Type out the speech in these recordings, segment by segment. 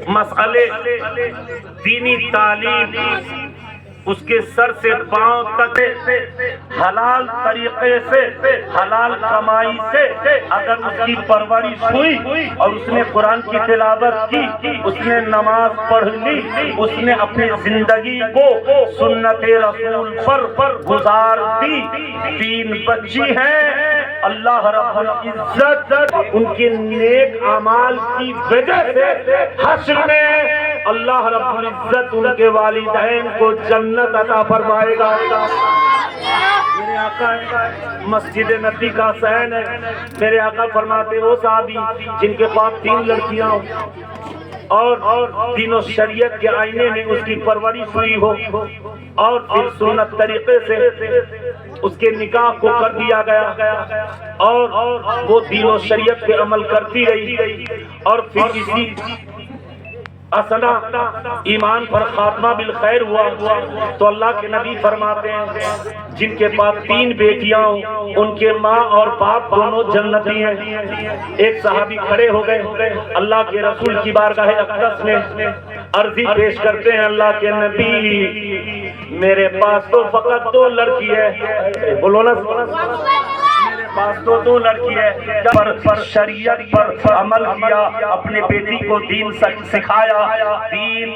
مسئلے دینی تعلیم اس کے سر سے پاؤں تک حلال طریقے سے حلال کمائی سے اگر اس کی پرورش ہوئی اور اس نے قرآن کی تلاوت کی، اس نے نماز پڑھ لی، اس نے اپنی زندگی کو سنت رسول پر گزار دی، 3 بچی ہیں، اللہ رب العزت ان کے نیک اعمال کی وجہ سے حشر میں اللہ رب العزت ان کے والدین کو جنت عطا فرمائے گا۔ میرے آقا مسجد نبی کا حسین ہے، میرے آقا فرماتے وہ صحابی جن کے پاس 3 لڑکیاں اور تینوں شریعت کے آئینے میں اس کی پرورش ہوئی ہو اور پھر سنت طریقے سے اس کے نکاح کو کر دیا گیا اور وہ تینوں شریعت پہ عمل کرتی رہی اور پھر اسی اثنا ایمان پر خاتمہ بالخیر ہوا تو اللہ کے نبی فرماتے ہیں جن کے پاس 3 بیٹیاں ہوں ان کے ماں اور باپ دونوں جنتی ہیں۔ ایک صحابی کھڑے ہو گئے، اللہ کے رسول کی بارگاہ اقدس میں عرضی پیش کرتے ہیں، اللہ کے نبی میرے پاس تو فقط 2 لڑکی ہے، بولو نا، میرے پاس تو 2 لڑکی ہے، پر شریعت پر عمل کیا، اپنے بیٹی کو دین سکھایا، دین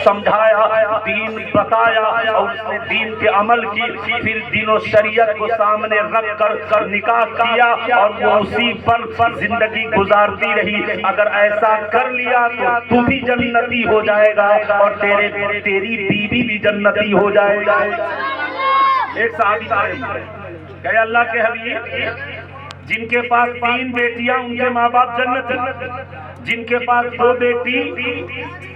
سمجھایا، دین بتایا اور اس نے دین کے عمل کی، پھر دین و شریعت کو سامنے رکھ کر نکاح کیا اور وہ اسی پر زندگی گزارتی رہی۔ اگر ایسا کر لیا تو بھی جنتی ہو جائے گا اور تیری بیوی بھی جنتی ہو جائے گا۔ ایک صحابی کہ اللہ کے حبیب جن کے پاس 3 بیٹیاں ان کے ماں باپ جنت ہیں، جن کے پاس 2 بیٹی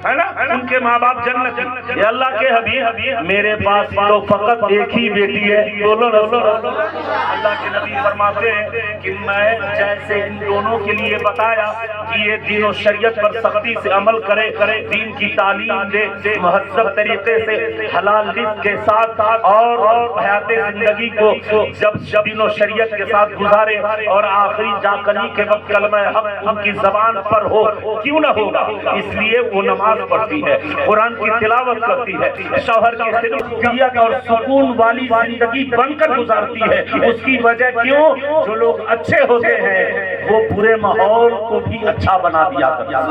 ہے نا ان کے ماں باپ جنت ہیں، یہ اللہ کے حبیب میرے پاس تو فقط 1 ہی بیٹی ہے، بولو اللہ کے نبی فرماتے ہیں کہ میں جیسے ان دونوں کے لیے بتایا کہ یہ دین و شریعت پر سختی سے عمل کرے، دین کی تعلیم دے، مہذب طریقے سے حلال رزق کے ساتھ اور حیات زندگی کو جب دین و شریعت کے ساتھ گزارے اور آخری جاکنی کے وقت کلمہ حق ان کی زبان پر ہو، کیوں نہ ہوگا، اس لیے وہ نماز پڑھتی ہے، قرآن کی تلاوت کرتی ہے، شوہر کی خدمت اور سکون والی زندگی بن کر گزارتی ہے۔ اس کی وجہ کیوں؟ جو لوگ اچھے ہوتے ہیں وہ برے ماحول کو بھی اچھا بنا دیا کرتے ہیں۔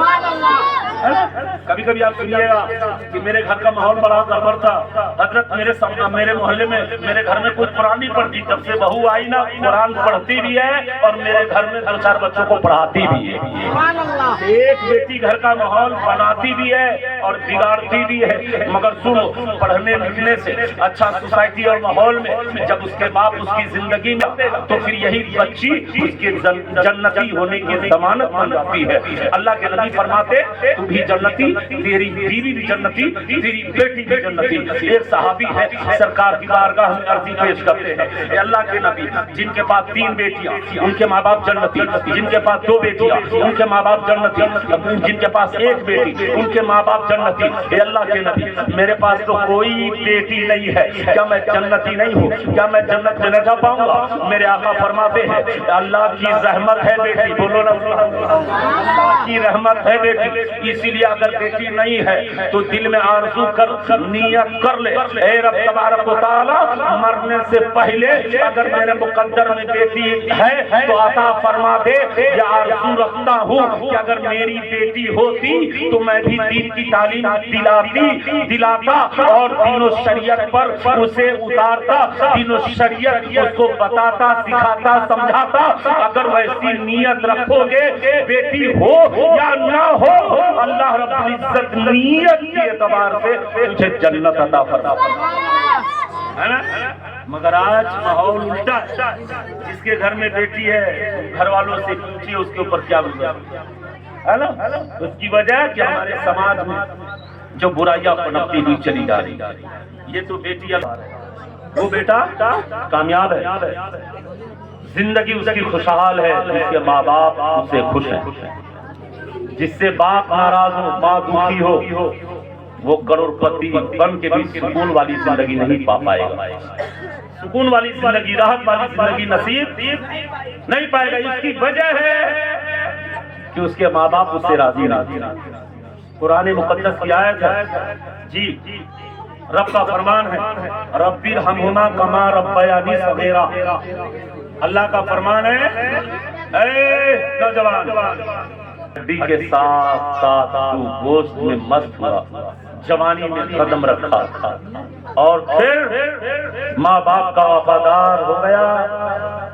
کبھی کبھی آپ سنیے گا کہ میرے گھر کا ماحول بڑا گڑبڑ تھا، حضرت میرے محلے میں میرے گھر میں کوئی قرآن نہیں پڑھتی، جب سے بہو آئی نا قرآن پڑھتی بھی ہے اور میرے گھر میں 2-4 بچوں کو پڑھاتی بھی ہے۔ ایک بیٹی گھر کا ماحول بناتی بھی ہے اور بگاڑتی بھی ہے، مگر سنو پڑھنے لکھنے سے اچھا سوسائٹی اور ماحول میں جب اس کے باپ اس کی زندگی میں تو پھر یہی بچی اس کے جنتی ہونے کی ضمانت بن جاتی ہے۔ اللہ کے نبی فرماتے تو بھی جنتی، تیری بیوی بھی جنتی، تیری بیٹی بھی جنتی۔ ایک صحابی ہے سرکار کی بارگاہ میں عرضی پیش کرتے ہیں، اے اللہ کے نبی جن کے پاس 3 بیٹیاں ان کے ماں باپ جنتی، جن کے پاس 2 بیٹیاں ان کے ماں باپ جنتی، جن کے پاس 1 بیٹی ان کے ماں باپ جنتی، اے اللہ کے نبی میرے پاس تو کوئی بیٹی نہیں ہے، کیا میں جنتی نہیں ہوں؟ کیا میں جنت میں نہ جا پاؤں گا؟ میرے آقا فرماتے ہیں اللہ کی رحمت ہے بیٹی، بولو نا، اللہ کی رحمت ہے بیٹی، اسی لیے اگر بیٹی نہیں ہے تو دل میں آرزو کر نیت کر لے، اے رب تبارک و تعالی مرنے سے پہلے اگر میرے مقدر میں بیٹی ہے تو عطا فرما دے، یا آرزو رکھتا ہوں کہ اگر میری بیٹی ہوتی تو میں بھی دین کی تعلیم دلاتا اور دین و شریعت پر اسے اتارتا، دین و شریعت اس کو بتاتا، سکھاتا، سمجھاتا۔ اگر ویسی نیت رکھو گے بیٹی ہو یا نہ ہو اللہ رب العزت نیت کے اعتبار سے تجھے جنت عطا فرمائے گا، مگر آج ماحول الٹا ہے، جس کے گھر میں بیٹی ہے گھر والوں سے پوچھیے اس کے اوپر کیا گزرا ہے نا، اس کی وجہ کہ ہمارے سماج میں جو برائیاں پنپتی ہوئی چلی جا رہی، یہ تو بیٹی وہ بیٹا کامیاب ہے، زندگی اس کی خوشحال ہے، اس کے ماں باپ اس سے خوش ہیں۔ جس سے باپ ناراض ہو، ماں دکھی ہو، وہ کروڑ پتی بن کے بھی سکون والی زندگی نہیں پا پائے گا، سکون والی زندگی، راحت والی زندگی نصیب نہیں پائے گا۔ اس کی وجہ ہے کہ اس کے ماں باپ اس سے راضی نہیں، قرآن مقدس کی آیت ہے جی، رب کا فرمان ہے ربی ارحمہما کما ربیانی صغیرا، اللہ کا فرمان ہے اے نوجوان ہڈی کے ساتھ ساتھ تو گوشت میں مست ہوا، جوانی میں قدم رکھا اور پھر ماں باپ کا وفادار ہو گیا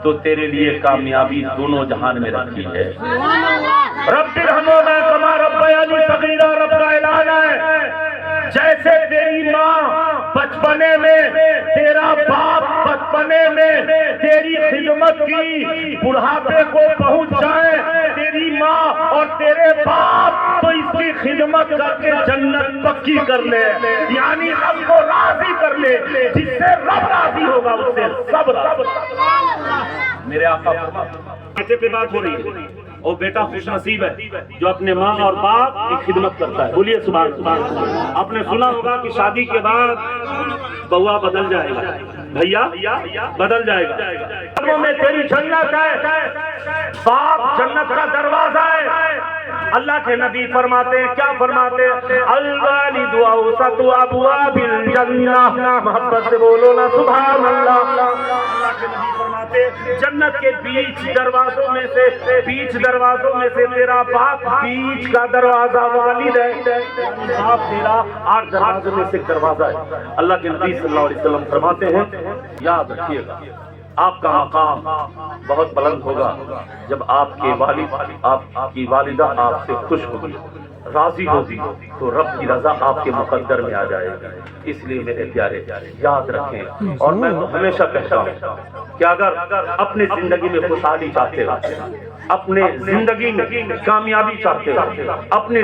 تو تیرے لیے کامیابی دونوں جہان میں رکھی ہے۔ رب ارحمہما کما ربیانی صغیرا، رب کا اعلان ہے جیسے تیری ماں بچپنے میں، تیرا باپ بچپنے میں تیری خدمت کی، بڑھاپے کو پہنچ جائے تیری ماں اور تیرے باپ تو اس کی خدمت کر کے جنت پکی کر لے، یعنی رب کو راضی کر لے، جس سے رب راضی ہوگا اس سے سب راضی۔ میرے آقا بیٹے پہ بات ہو رہی ہے، اور بیٹا خوش نصیب ہے جو اپنے ماں اور باپ کی خدمت کرتا ہے، بولیے سبحان اللہ۔ آپ نے سنا ہوگا کہ شادی کے بعد بہوا بدل جائے گا، بھیا بدل جائے گا، میں تیری جنت ہے، باپ جنت کا دروازہ ہے۔ اللہ کے نبی فرماتے ہیں، کیا فرماتے ہیں؟ الوالد اوسط ابواب الجنہ، محبت سے بولو نا سبحان اللہ۔ اللہ کے نبی فرماتے ہیں جنت کے بیچ دروازوں میں سے تیرا باپ بیچ کا دروازہ والد ہے، باپ تیرا 8 دروازوں میں سے ایک دروازہ ہے۔ اللہ کے نبی صلی اللہ علیہ وسلم فرماتے ہیں یاد رکھیے گا آپ کا مقام بہت بلند ہوگا جب آپ کے والد، آپ کی والدہ آپ سے خوش ہوگی، راضی ہوگی تو رب کی رضا آپ کے مقدر میں آ جائے گی۔ اس لیے میرے پیارے یاد رکھیں، اور میں تو ہمیشہ کہتا ہوں کہ اگر اپنی زندگی میں خوشحالی چاہتے ہو، اپنے زندگی میں کامیابی چاہتے ہو، اپنے